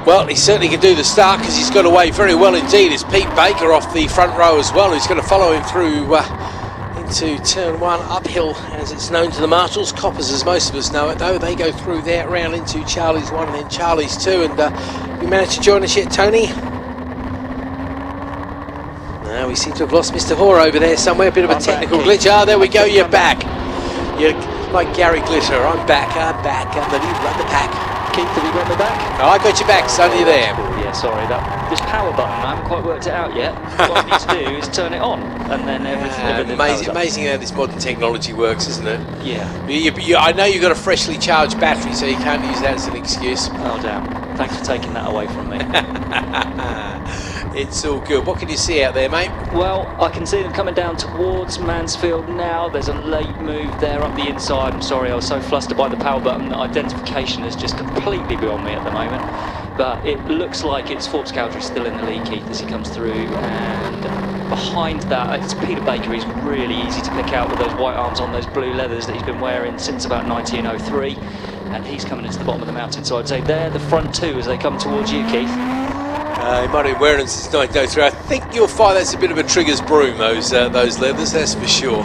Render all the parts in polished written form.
Well, he certainly can do the start because he's got away very well indeed. It's Pete Baker off the front row as well, who's going to follow him through into turn 1, uphill as it's known to the marshals. Coppers, as most of us know it though, they go through there round into Charlie's 1 and then Charlie's 2. And you managed to join us yet, Tony? No, we seem to have lost Mr. Hoare over there somewhere. A bit of a technical glitch. Ah, there we go, you're back. You're like Gary Glitter. I'm back. I'm the leader of the pack. Keith, have you got me back? Oh, I got you back, son, you're there. Oh, yeah, sorry, this power button, I haven't quite worked it out yet. What I need to do is turn it on, and then everything amazing how this modern technology works, isn't it? Yeah. I know you've got a freshly charged battery, so you can't use that as an excuse. Oh, damn. Thanks for taking that away from me. It's all good. What can you see out there, mate? Well, I can see them coming down towards Mansfield now. There's a late move there up the inside. I'm sorry, I was so flustered by the power button that identification is just completely beyond me at the moment. But it looks like it's Forbes Cowdery still in the lead, Keith, as he comes through. And behind that, it's Peter Baker. He's really easy to pick out with those white arms on those blue leathers that he's been wearing since about 1903. And he's coming into the bottom of the mountain. So I'd say they're the front two as they come towards you, Keith. He might have been wearing them since 1903. I think you'll find that's a bit of a trigger's broom, those leathers, that's for sure.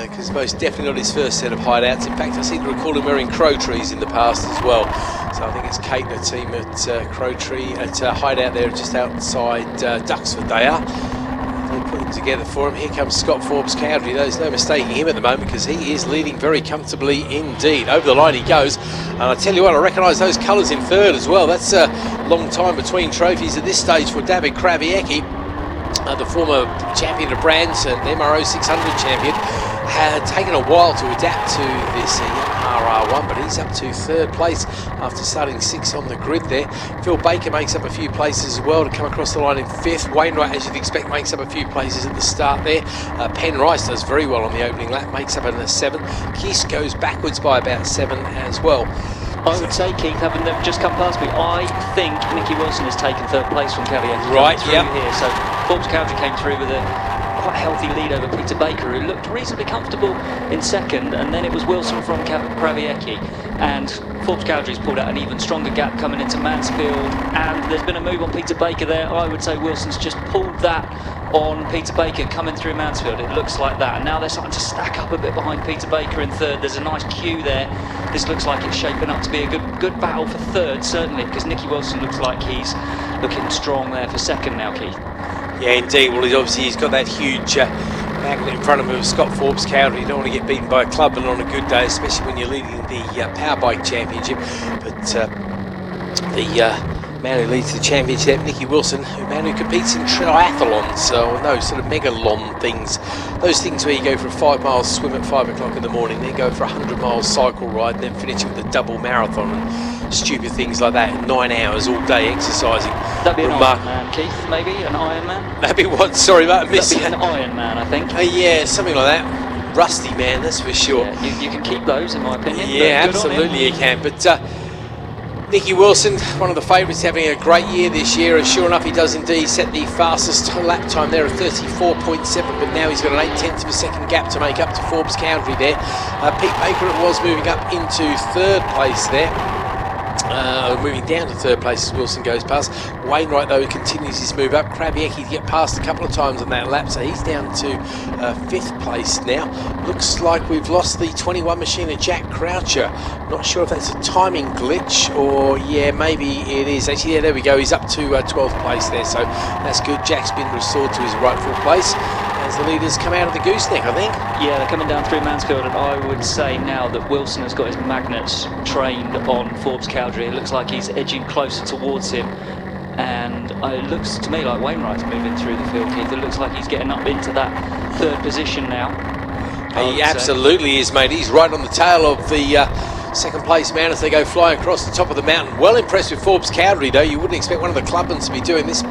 Because most definitely not his first set of hideouts. In fact, I seem to recall him wearing crow trees in the past as well. So I think it's Kate and her team at crow tree at hideout there just outside Duxford they are. They put them together for him. Here comes Scott Forbes Cowdery. There's no mistaking him at the moment because he is leading very comfortably indeed. Over the line he goes. And I tell you what, I recognise those colours in third as well. That's a long time between trophies at this stage for David Krawiecki, the former champion of brands and MRO 600 champion. Had taken a while to adapt to this RR1, but he's up to third place after starting 6th on the grid there. Phil Baker makes up a few places as well to come across the line in 5th. Wainwright, as you'd expect, makes up a few places at the start there. Penn Rice does very well on the opening lap, makes up in the 7th. Kiss goes backwards by about 7 as well. I would say, Keith, having them just come past me, I think Nicky Wilson has taken third place from Krawiecki. Right, yeah. Here. So Forbes Cowdery came through with a quite healthy lead over Peter Baker, who looked reasonably comfortable in second, and then it was Wilson from Krawiecki. And Forbes Cowdery's pulled out an even stronger gap coming into Mansfield, and there's been a move on Peter Baker there. I would say Wilson's just pulled that on Peter Baker coming through Mansfield. It looks like that, and now they're starting to stack up a bit behind Peter Baker in third. There's a nice queue there. This looks like it's shaping up to be a good battle for third, certainly, because Nicky Wilson looks like he's looking strong there for second now, Keith. Yeah, indeed. Well, he's got that huge magnet in front of him of Scott Forbes Cowdery. You don't want to get beaten by a club and on a good day, especially when you're leading the Powerbike Championship. But the man who leads the championship, Nicky Wilson, a man who competes in triathlons, so those sort of megalon things, those things where you go for a 5 mile swim at 5 o'clock in the morning, then go for a 100-mile cycle ride, and then finish with a double marathon and stupid things like that. 9 hours all day exercising. That'd be an Ironman, Keith, maybe an Ironman. That'd be what? Sorry, mate, I missed That'd be an Ironman, I think. Yeah, something like that. Rusty man, that's for sure. Yeah, you can keep those, in my opinion. Yeah, absolutely you can. But Nicky Wilson, one of the favourites, having a great year this year, and sure enough he does indeed set the fastest lap time there of 34.7, but now he's got an 8/10 of a second gap to make up to Forbes Cowdery there. Pete Baker it was moving up into third place there. Moving down to third place as Wilson goes past. Wainwright though continues his move up. Krawiecki to get past a couple of times on that lap, so he's down to 5th place now. Looks like we've lost the 21 machine of Jack Croucher. Not sure if that's a timing glitch or yeah, maybe it is. Actually, yeah, there we go. He's up to 12th place there, so that's good. Jack's been restored to his rightful place as the leaders come out of the gooseneck, I think. Yeah, they're coming down through Mansfield, and I would say now that Wilson has got his magnets trained on Forbes Cowdery. It looks like he's edging closer towards him, and it looks to me like Wainwright's moving through the field, Keith. It looks like he's getting up into that third position now. He absolutely is, mate. He's right on the tail of the second place man as they go flying across the top of the mountain. Well impressed with Forbes Cowdery though. You wouldn't expect one of the clubmen to be doing this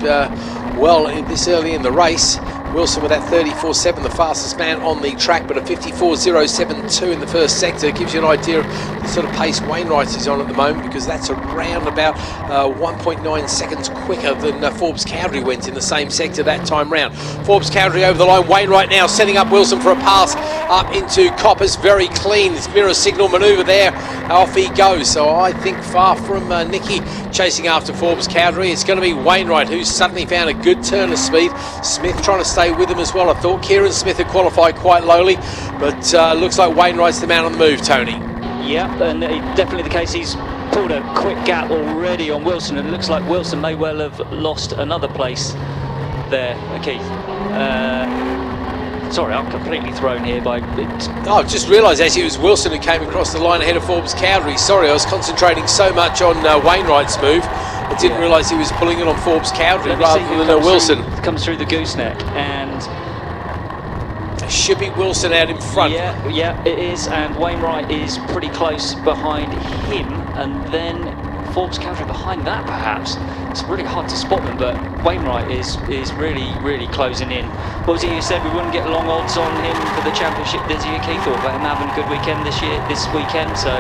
well this early in the race. Wilson with that 34.7, the fastest man on the track, but a 54.072 in the first sector gives you an idea of the sort of pace Wainwright is on at the moment, because that's around about 1.9 seconds quicker than Forbes Cowdery went in the same sector that time round. Forbes Cowdery over the line. Wainwright now setting up Wilson for a pass up into Coppers. Very clean. This mirror signal manoeuvre there. Off he goes. So I think far from Nicky chasing after Forbes Cowdery. It's going to be Wainwright who's suddenly found a good turn of speed. Smith trying to stay with him as well. I thought Kieran Smith had qualified quite lowly, but looks like Wainwright's the man on the move, Tony. Yeah, and definitely the case. He's pulled a quick gap already on Wilson, and it looks like Wilson may well have lost another place there. Okay. Sorry, I'm completely thrown here by it. Oh, I've just realised actually it was Wilson who came across the line ahead of Forbes Cowdery. Sorry, I was concentrating so much on Wainwright's move. I didn't realise he was pulling it on Forbes Cowdery rather than Wilson. Comes through the gooseneck, and it should be Wilson out in front. Yeah, it is, and Wainwright is pretty close behind him, and then Forbes Cowdery behind that perhaps. It's really hard to spot them, but Wainwright is really closing in. What was it you said, we wouldn't get long odds on him for the championship this year, Keith? Thought about him having a good weekend this weekend, so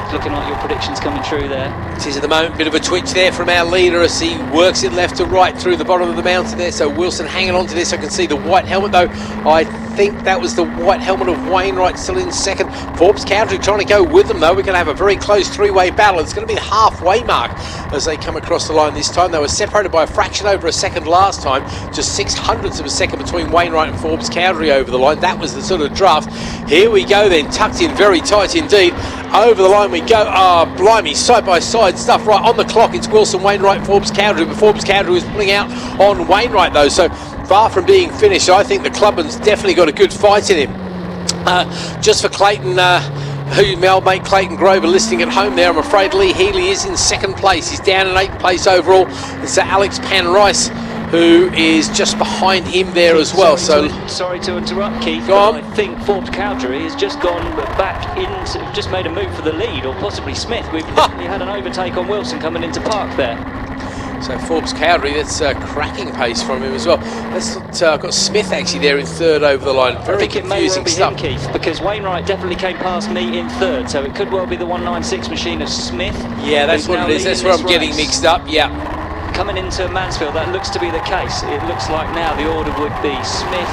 it's looking like your predictions coming true there. It is at the moment, bit of a twitch there from our leader as he works it left to right through the bottom of the mountain there. So Wilson hanging on to this. I can see the white helmet though. I think that was the white helmet of Wainwright still in second. Forbes Cowdery trying to go with them though. We're going to have a very close three-way battle. It's going to be the halfway mark as they come across the line this time. They were separated by a fraction over a second last time, just 0.06 of a second between Wainwright and Forbes Cowdery over the line. That was the sort of draft. Here we go then, tucked in very tight indeed. Over the line we go. Blimey, side by side stuff right on the clock. It's Wilson, Wainwright, Forbes Cowdery, but Forbes Cowdery was pulling out on Wainwright though, so far from being finished. I think the clubman's definitely got a good fight in him. Just for Clayton, who mate Clayton Grover listening at home there, I'm afraid Lee Healy is in second place. He's down in 8th place overall. It's Alex Pan-Rice who is just behind him there as well. Sorry to interrupt, Keith. Go on. I think Forbes Cowdery has just gone back into, just made a move for the lead, or possibly Smith. We've definitely had an overtake on Wilson coming into park there. So Forbes Cowdery, that's cracking pace from him as well. I've got Smith actually there in third over the line. Very confusing stuff. Him, Keith, because Wainwright definitely came past me in third, so it could well be the 196 machine of Smith. Yeah, that's what it is. That's where I'm getting mixed up. Yeah. Coming into Mansfield, that looks to be the case. It looks like now the order would be Smith,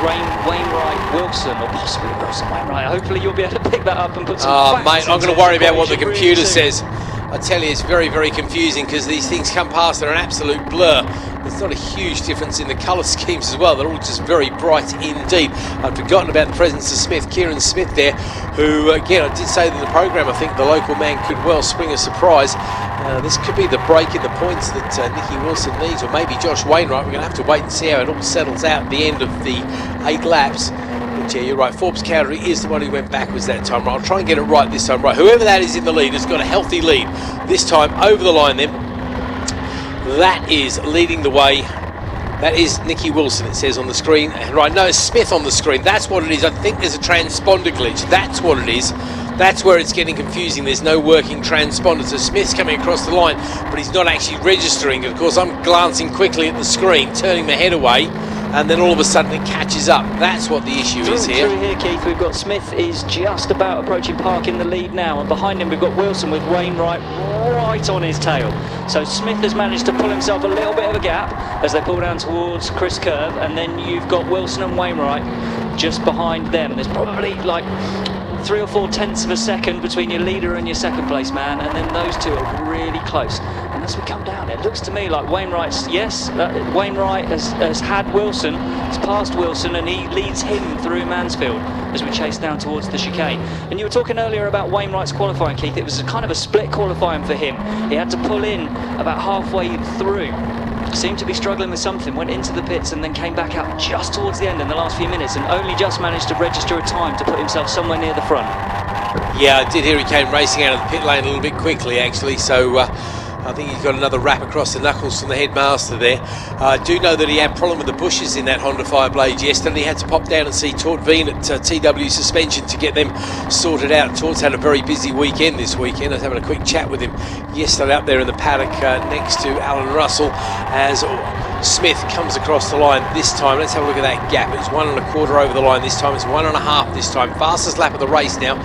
Wainwright, Wilson, or possibly Wilson, Wainwright. Hopefully you'll be able to pick that up and put some facts mate, I'm going to worry about what the computer really says. I tell you, it's very confusing because these things come past, they're an absolute blur. There's not a huge difference in the colour schemes as well. They're all just very bright indeed. I'd forgotten about the presence of Smith, Kieran Smith there, who, again, I did say in the programme, I think the local man could well spring a surprise. This could be the break in the points that Nicky Wilson needs, or maybe Josh Wainwright. We're going to have to wait and see how it all settles out at the end of the 8 laps. But yeah, you're right, Forbes Cowdery is the one who went backwards that time. I'll try and get it right this time. Right, whoever that is in the lead has got a healthy lead. This time over the line then. That is leading the way. That is Nicky Wilson, it says on the screen. Right, no, it's Smith on the screen. That's what it is. I think there's a transponder glitch. That's what it is. That's where it's getting confusing. There's no working transponder. So Smith's coming across the line, but he's not actually registering it. Of course, I'm glancing quickly at the screen, turning my head away, and then all of a sudden it catches up. That's what the issue is here. Through here, Keith, we've got Smith is just about approaching park in the lead now, and behind him we've got Wilson with Wainwright right on his tail. So Smith has managed to pull himself a little bit of a gap as they pull down towards Chris Curve, and then you've got Wilson and Wainwright just behind them. There's probably like 3 or 4 tenths of a second between your leader and your second place man, and then those two are really close. And as we come down, it looks to me like Wainwright has had Wilson, has passed Wilson, and he leads him through Mansfield as we chase down towards the chicane. And you were talking earlier about Wainwright's qualifying, Keith. It was kind of a split qualifying for him. He had to pull in about halfway through. Seemed to be struggling with something, went into the pits and then came back out just towards the end in the last few minutes, and only just managed to register a time to put himself somewhere near the front. Yeah, I did hear he came racing out of the pit lane a little bit quickly actually, so I think he's got another wrap across the knuckles from the headmaster there. I do know that he had a problem with the bushes in that Honda Fireblade yesterday. He had to pop down and see Tort Veen at TW Suspension to get them sorted out. Tort's had a very busy weekend this weekend. I was having a quick chat with him yesterday up there in the paddock next to Alan Russell as Smith comes across the line this time. Let's have a look at that gap. It was 1 1/4 over the line this time. It's 1 1/2 this time. Fastest lap of the race now.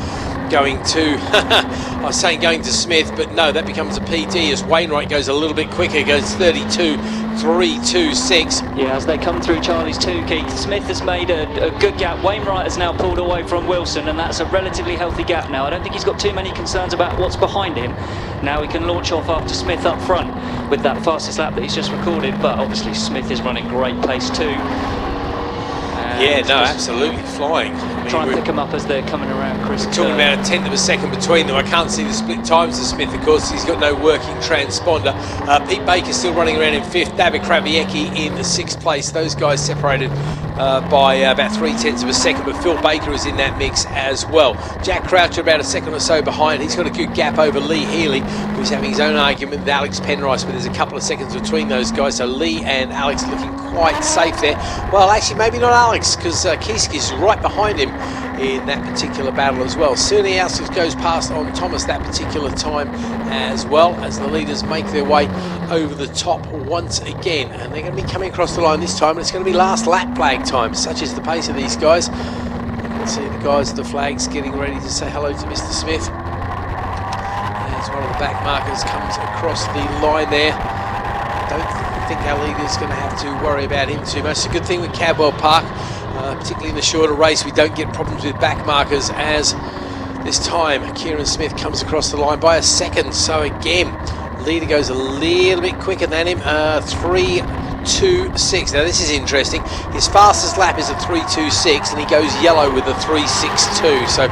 Going to, I was saying going to Smith, but no, that becomes a PT as Wainwright goes a little bit quicker, goes 32.326. Yeah, as they come through Charlie's 2, Keith, Smith has made a good gap. Wainwright has now pulled away from Wilson, and that's a relatively healthy gap now. I don't think he's got too many concerns about what's behind him. Now he can launch off after Smith up front with that fastest lap that he's just recorded, but obviously Smith is running great pace too. Yeah, no, absolutely flying. Try and pick them up as they're coming around, Chris. Talking about a tenth of a second between them. I can't see the split times of Smith, of course. He's got no working transponder. Pete Baker still running around in 5th. David Kraviecki in the 6th place. Those guys separated by about 3/10 of a second, but Phil Baker is in that mix as well. Jack Croucher about a second or so behind. He's got a good gap over Lee Healy, who's having his own argument with Alex Penrice, but there's a couple of seconds between those guys. So Lee and Alex looking quite safe there. Well, actually, maybe not Alex, because Kisk is right behind him in that particular battle as well. Cerny Austin goes past on Thomas that particular time as well, as the leaders make their way over the top once again. And they're going to be coming across the line this time, and it's going to be last lap flag time. Such is the pace of these guys. You can see the guys at the flags getting ready to say hello to Mr. Smith. As one of the back markers comes across the line there. Don't think our leader's going to have to worry about him too much. It's a good thing with Cadwell Park, particularly in the shorter race, we don't get problems with back markers, as this time Kieran Smith comes across the line by a second. So again, leader goes a little bit quicker than him, 3.26. Now this is interesting. His fastest lap is a 3.26 and he goes yellow with a 3.62. So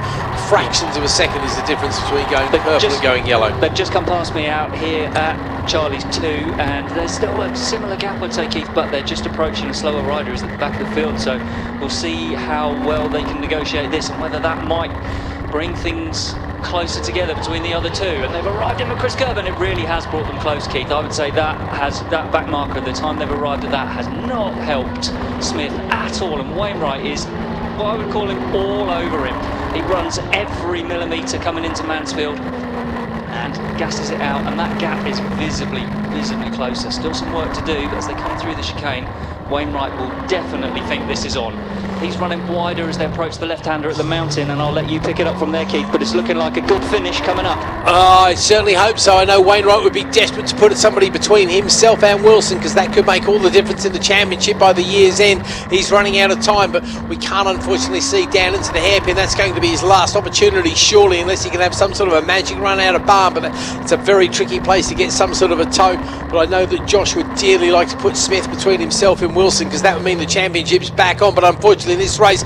fractions of a second is the difference between going purple and going yellow. They've just come past me out here at Charlie's 2, and there's still a similar gap, I'd say, Keith, but they're just approaching a slower rider who's at the back of the field. So we'll see how well they can negotiate this and whether that might bring things closer together between the other two. And they've arrived in the Chris curve, and it really has brought them close, Keith. I would say that back marker, the time they've arrived at that, has not helped Smith at all, and Wainwright is what I would call him all over him. He runs every millimetre coming into Mansfield and gasses it out, and that gap is visibly closer. Still some work to do, but as they come through the chicane, Wainwright will definitely think this is on. He's running wider as they approach the left-hander at the mountain, and I'll let you pick it up from there, Keith, but it's looking like a good finish coming up. I certainly hope so. I know Wainwright would be desperate to put somebody between himself and Wilson, because that could make all the difference in the championship by the year's end. He's running out of time, but we can't unfortunately see down into the hairpin. That's going to be his last opportunity, surely, unless he can have some sort of a magic run out of barn, but it's a very tricky place to get some sort of a toe. But I know that Josh would dearly like to put Smith between himself and Wilson, because that would mean the championship's back on. But unfortunately in this race,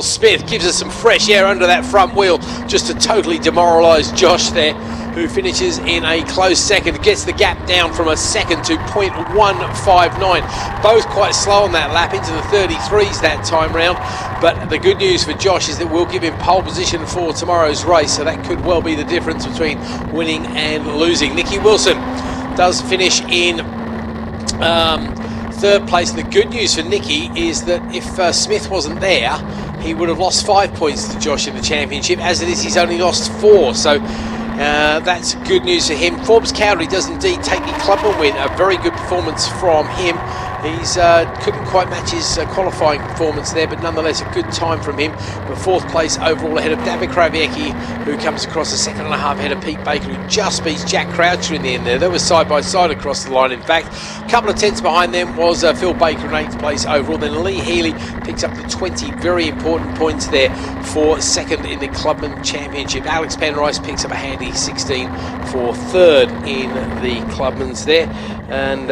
Smith gives us some fresh air under that front wheel, just to totally demoralise Josh there, who finishes in a close second, gets the gap down from a second to 0.159. Both quite slow on that lap, into the 33s that time round. But the good news for Josh is that we'll give him pole position for tomorrow's race, so that could well be the difference between winning and losing. Nicky Wilson does finish in 3rd place. The good news for Nicky is that if Smith wasn't there, he would have lost 5 points to Josh in the championship. As it is, he's only lost 4, so that's good news for him. Forbes Cowdery does indeed take the clubman win. A very good performance from him. He's couldn't quite match his qualifying performance there, but nonetheless a good time from him. But 4th place overall ahead of David Kraviecki, who comes across a second and a half ahead of Pete Baker, who just beats Jack Croucher in the end there. They were side by side across the line, in fact. A couple of tenths behind them was Phil Baker in 8th place overall. Then Lee Healy picks up the 20 very important points there for 2nd in the Clubman Championship. Alex Penrice picks up a handy 16 for 3rd in the Clubmans there. And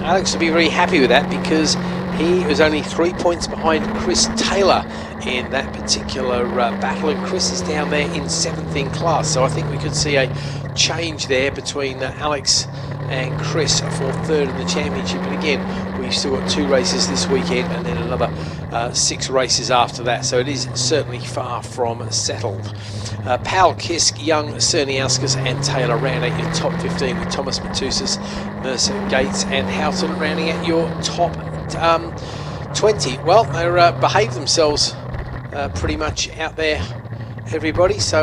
Alex will be very happy with that, because he was only 3 points behind Chris Taylor in that particular battle, and Chris is down there in 7th in class. So I think we could see a change there between Alex and Chris for 3rd in the championship. And again, we've still got 2 races this weekend and then another 6 races after that, so it is certainly far from settled. Powell, Kisk, Young, Cerniauskas and Taylor round out your top 15, with Thomas Matusas, Mercer, Gates and Houghton rounding out your top 20. Well, they behaved themselves pretty much out there, everybody, so